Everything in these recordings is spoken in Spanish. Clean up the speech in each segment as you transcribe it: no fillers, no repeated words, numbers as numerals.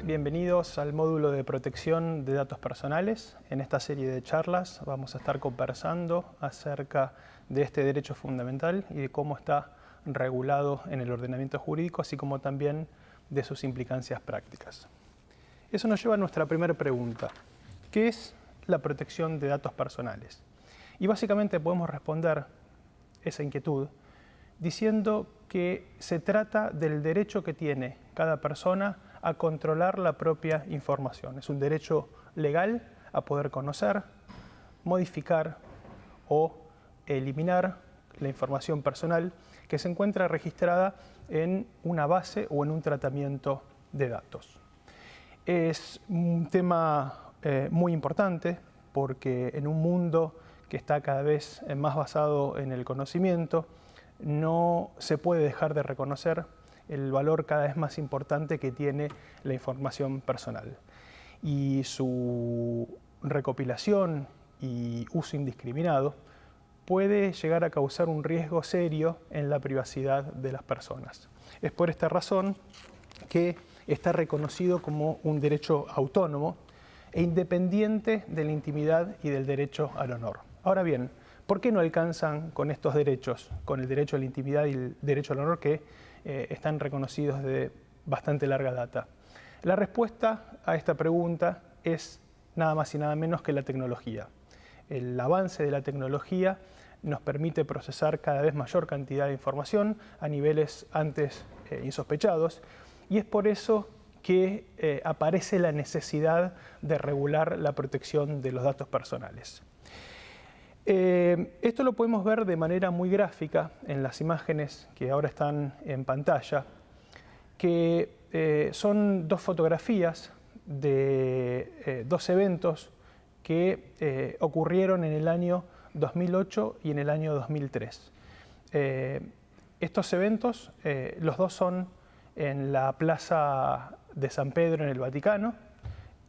bienvenidos al módulo de protección de datos personales. En esta serie de charlas vamos a estar conversando acerca de este derecho fundamental y de cómo está regulado en el ordenamiento jurídico, así como también de sus implicancias prácticas. Eso nos lleva a nuestra primera pregunta: ¿qué es la protección de datos personales? Y básicamente podemos responder esa inquietud diciendo que se trata del derecho que tiene cada persona a controlar la propia información. Es un derecho legal a poder conocer, modificar o eliminar la información personal que se encuentra registrada en una base o en un tratamiento de datos. Es un tema muy importante porque en un mundo que está cada vez más basado en el conocimiento, no se puede dejar de reconocer el valor cada vez más importante que tiene la información personal. Y su recopilación y uso indiscriminado puede llegar a causar un riesgo serio en la privacidad de las personas. Es por esta razón que está reconocido como un derecho autónomo e independiente de la intimidad y del derecho al honor. Ahora bien, ¿por qué no alcanzan con estos derechos, con el derecho a la intimidad y el derecho al honor que están reconocidos de bastante larga data? La respuesta a esta pregunta es nada más y nada menos que la tecnología. El avance de la tecnología nos permite procesar cada vez mayor cantidad de información a niveles antes insospechados, y es por eso que aparece la necesidad de regular la protección de los datos personales. Esto lo podemos ver de manera muy gráfica en las imágenes que ahora están en pantalla, que son dos fotografías de dos eventos que ocurrieron en el año 2008 y en el año 2003. Estos eventos, los dos son en la Plaza de San Pedro en el Vaticano,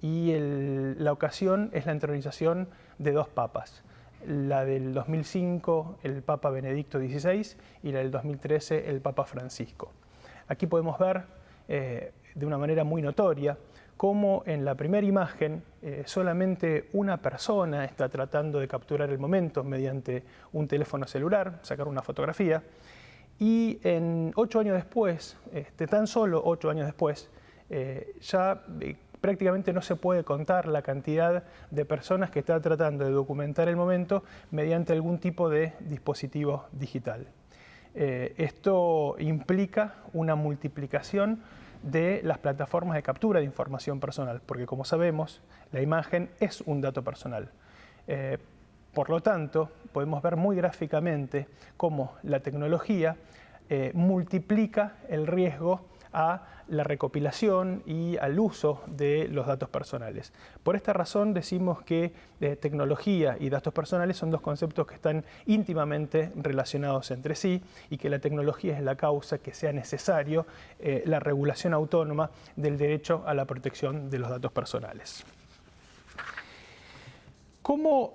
y la ocasión es la entronización de dos papas. La del 2005, el Papa Benedicto XVI, y la del 2013, el Papa Francisco. Aquí podemos ver de una manera muy notoria cómo en la primera imagen solamente una persona está tratando de capturar el momento mediante un teléfono celular, sacar una fotografía, y en 8 años después, tan solo 8 años después, ya prácticamente no se puede contar la cantidad de personas que están tratando de documentar el momento mediante algún tipo de dispositivo digital. Esto implica una multiplicación de las plataformas de captura de información personal, porque como sabemos, la imagen es un dato personal. Por lo tanto, podemos ver muy gráficamente cómo la tecnología multiplica el riesgo a la recopilación y al uso de los datos personales. Por esta razón decimos que tecnología y datos personales son dos conceptos que están íntimamente relacionados entre sí, y que la tecnología es la causa que sea necesario la regulación autónoma del derecho a la protección de los datos personales. ¿Cómo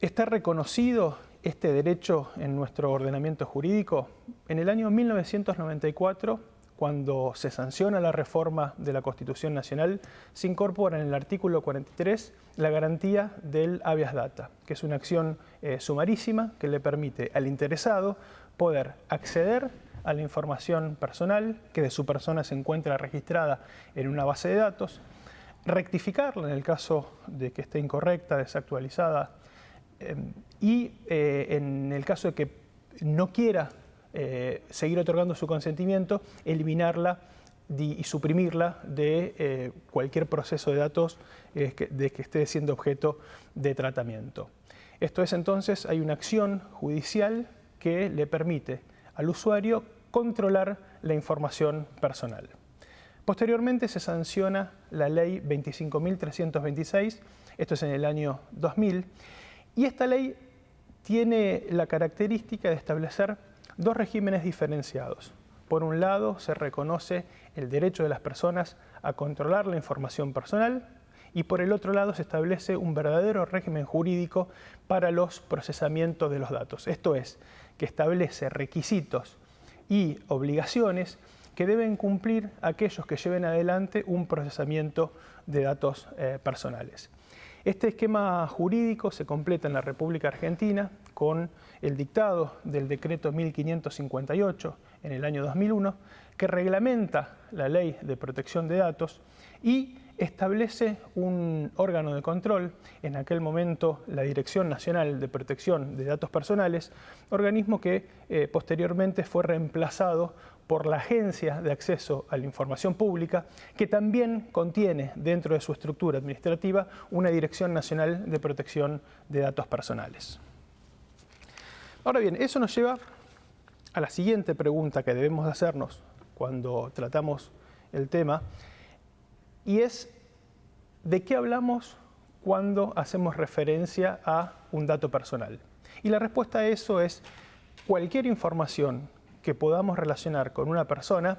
está reconocido este derecho en nuestro ordenamiento jurídico? En el año 1994, cuando se sanciona la reforma de la Constitución Nacional, se incorpora en el artículo 43 la garantía del habeas data, que es una acción sumarísima que le permite al interesado poder acceder a la información personal que de su persona se encuentra registrada en una base de datos, rectificarla en el caso de que esté incorrecta, desactualizada, y en el caso de que no quiera seguir otorgando su consentimiento, eliminarla y suprimirla de cualquier proceso de datos de que esté siendo objeto de tratamiento. Esto es, entonces, hay una acción judicial que le permite al usuario controlar la información personal. Posteriormente se sanciona la ley 25.326, esto es en el año 2000, y esta ley tiene la característica de establecer dos regímenes diferenciados. Por un lado, se reconoce el derecho de las personas a controlar la información personal, y por el otro lado se establece un verdadero régimen jurídico para los procesamientos de los datos. Esto es, que establece requisitos y obligaciones que deben cumplir aquellos que lleven adelante un procesamiento de datos personales. Este esquema jurídico se completa en la República Argentina con el dictado del decreto 1558 en el año 2001, que reglamenta la Ley de Protección de Datos y establece un órgano de control, en aquel momento la Dirección Nacional de Protección de Datos Personales, organismo que posteriormente fue reemplazado por la Agencia de Acceso a la Información Pública, que también contiene dentro de su estructura administrativa una Dirección Nacional de Protección de Datos Personales. Ahora bien, eso nos lleva a la siguiente pregunta que debemos hacernos cuando tratamos el tema, y es ¿de qué hablamos cuando hacemos referencia a un dato personal? Y la respuesta a eso es cualquier información que podamos relacionar con una persona,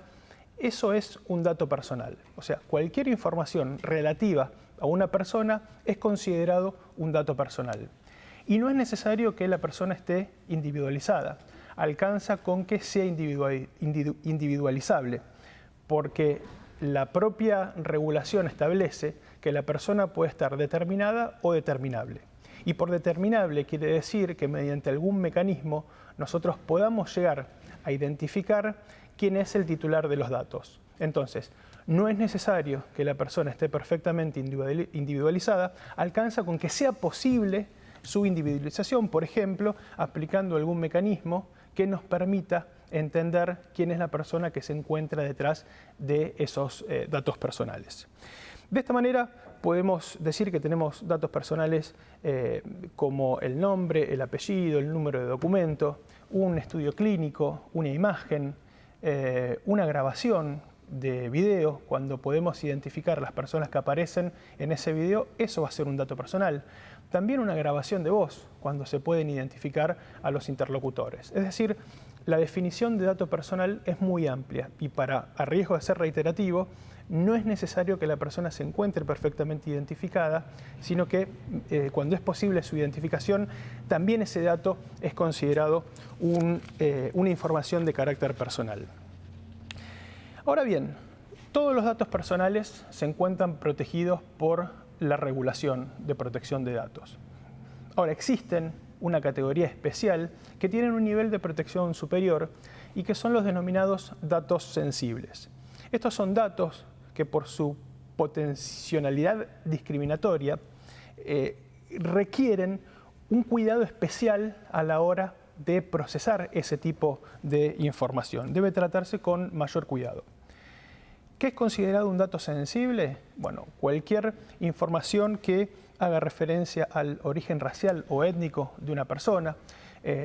eso es un dato personal. O sea, cualquier información relativa a una persona es considerado un dato personal. Y no es necesario que la persona esté individualizada. Alcanza con que sea individualizable, porque la propia regulación establece que la persona puede estar determinada o determinable. Y por determinable quiere decir que mediante algún mecanismo nosotros podamos llegar a identificar quién es el titular de los datos. Entonces, no es necesario que la persona esté perfectamente individualizada, alcanza con que sea posible su individualización, por ejemplo, aplicando algún mecanismo que nos permita entender quién es la persona que se encuentra detrás de esos datos personales. De esta manera podemos decir que tenemos datos personales como el nombre, el apellido, el número de documento, un estudio clínico, una imagen, una grabación de video. Cuando podemos identificar las personas que aparecen en ese video, eso va a ser un dato personal. También una grabación de voz, cuando se pueden identificar a los interlocutores. Es decir, la definición de dato personal es muy amplia y a riesgo de ser reiterativo, no es necesario que la persona se encuentre perfectamente identificada, sino que cuando es posible su identificación, también ese dato es considerado una información de carácter personal. Ahora bien, todos los datos personales se encuentran protegidos por la regulación de protección de datos. Ahora, existen una categoría especial que tienen un nivel de protección superior y que son los denominados datos sensibles. Estos son datos que por su potencialidad discriminatoria requieren un cuidado especial a la hora de procesar ese tipo de información. Debe tratarse con mayor cuidado. ¿Qué es considerado un dato sensible? Bueno, cualquier información que haga referencia al origen racial o étnico de una persona,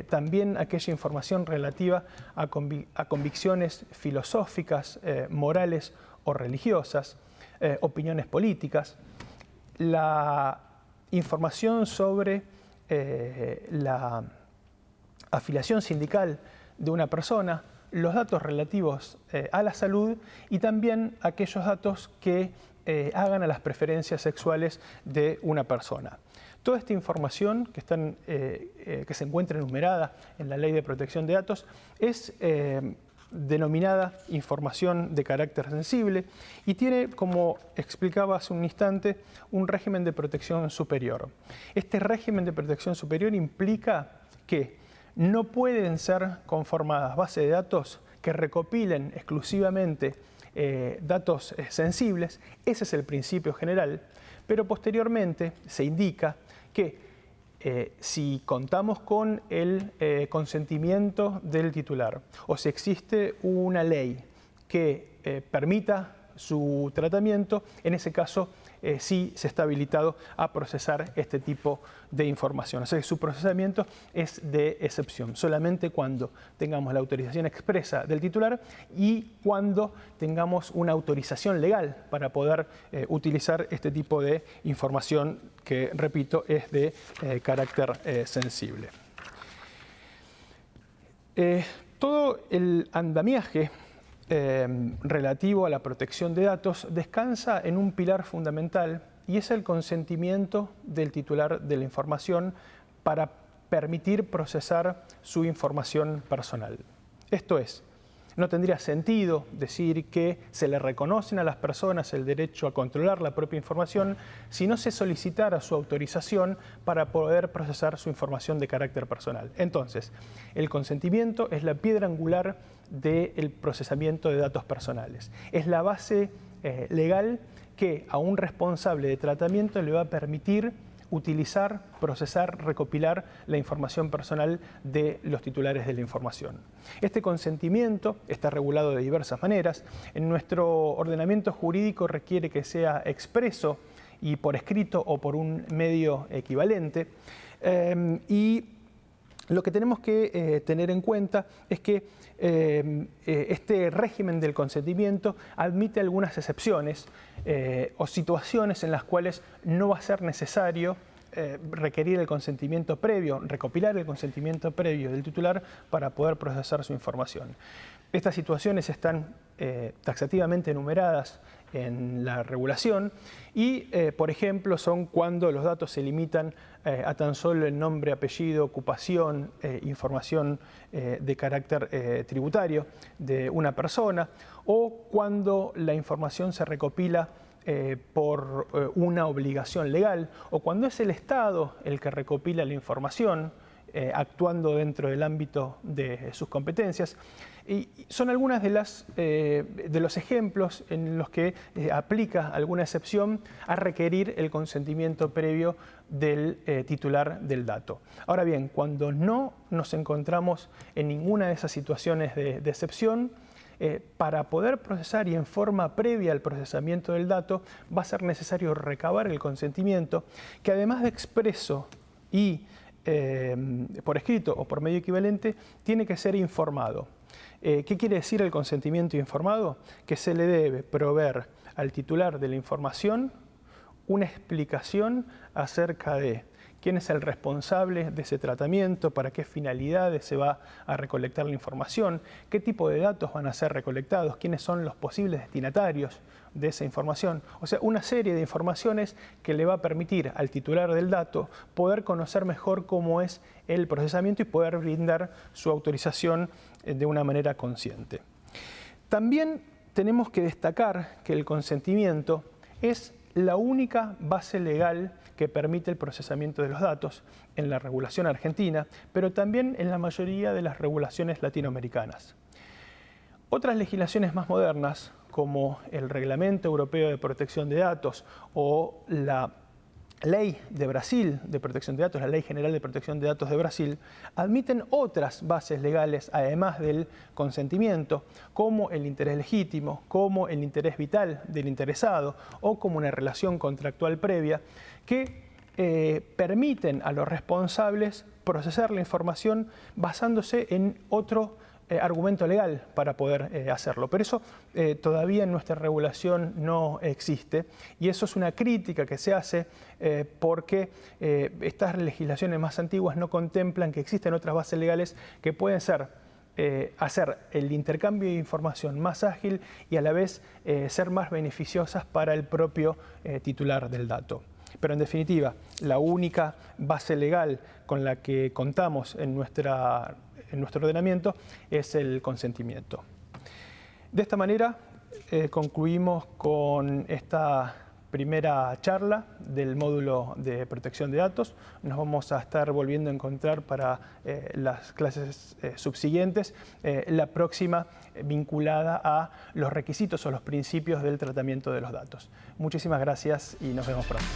también aquella información relativa a convicciones filosóficas, morales o religiosas, opiniones políticas, la información sobre la afiliación sindical de una persona, los datos relativos a la salud y también aquellos datos que hagan a las preferencias sexuales de una persona. Toda esta información que se encuentra enumerada en la Ley de Protección de Datos es denominada información de carácter sensible y tiene, como explicaba hace un instante, un régimen de protección superior. Este régimen de protección superior implica que no pueden ser conformadas bases de datos que recopilen exclusivamente datos sensibles. Ese es el principio general, pero posteriormente se indica que si contamos con el consentimiento del titular o si existe una ley que permita su tratamiento, en ese caso sí se está habilitado a procesar este tipo de información. O sea que su procesamiento es de excepción, solamente cuando tengamos la autorización expresa del titular y cuando tengamos una autorización legal para poder utilizar este tipo de información que, repito, es de carácter sensible. Todo el andamiaje relativo a la protección de datos descansa en un pilar fundamental y es el consentimiento del titular de la información para permitir procesar su información personal. Esto es, No tendría sentido decir que se le reconocen a las personas el derecho a controlar la propia información si no se solicitara su autorización para poder procesar su información de carácter personal. Entonces, el consentimiento es la piedra angular del procesamiento de datos personales. Es la base legal que a un responsable de tratamiento le va a permitir utilizar, procesar, recopilar la información personal de los titulares de la información. Este consentimiento está regulado de diversas maneras. En nuestro ordenamiento jurídico requiere que sea expreso y por escrito o por un medio equivalente. Y lo que tenemos que tener en cuenta es que este régimen del consentimiento admite algunas excepciones o situaciones en las cuales no va a ser necesario requerir el consentimiento previo, recopilar el consentimiento previo del titular para poder procesar su información. Estas situaciones están taxativamente enumeradas en la regulación y, por ejemplo, son cuando los datos se limitan a tan solo el nombre, apellido, ocupación, información de carácter tributario de una persona, o cuando la información se recopila por una obligación legal, o cuando es el Estado el que recopila la información actuando dentro del ámbito de sus competencias. Y son algunas de los ejemplos en los que aplica alguna excepción a requerir el consentimiento previo del titular del dato. Ahora bien, cuando no nos encontramos en ninguna de esas situaciones de excepción, para poder procesar y en forma previa al procesamiento del dato va a ser necesario recabar el consentimiento, que además de expreso y por escrito o por medio equivalente, tiene que ser informado. ¿Qué quiere decir el consentimiento informado? Que se le debe proveer al titular de la información una explicación acerca de quién es el responsable de ese tratamiento, para qué finalidades se va a recolectar la información, qué tipo de datos van a ser recolectados, quiénes son los posibles destinatarios de esa información. O sea, una serie de informaciones que le va a permitir al titular del dato poder conocer mejor cómo es el procesamiento y poder brindar su autorización de una manera consciente. También tenemos que destacar que el consentimiento es la única base legal que permite el procesamiento de los datos en la regulación argentina, pero también en la mayoría de las regulaciones latinoamericanas. Otras legislaciones más modernas, como el Reglamento Europeo de Protección de Datos o la Ley de Brasil de Protección de Datos, la Ley General de Protección de Datos de Brasil, admiten otras bases legales, además del consentimiento, como el interés legítimo, como el interés vital del interesado o como una relación contractual previa, que permiten a los responsables procesar la información basándose en otro argumento legal para poder hacerlo. Pero eso todavía en nuestra regulación no existe, y eso es una crítica que se hace porque estas legislaciones más antiguas no contemplan que existen otras bases legales que pueden ser hacer el intercambio de información más ágil y a la vez ser más beneficiosas para el propio titular del dato. Pero en definitiva, la única base legal con la que contamos en nuestro ordenamiento es el consentimiento. De esta manera concluimos con esta primera charla del módulo de protección de datos. Nos vamos a estar volviendo a encontrar para las clases subsiguientes, la próxima vinculada a los requisitos o los principios del tratamiento de los datos. Muchísimas gracias y nos vemos pronto.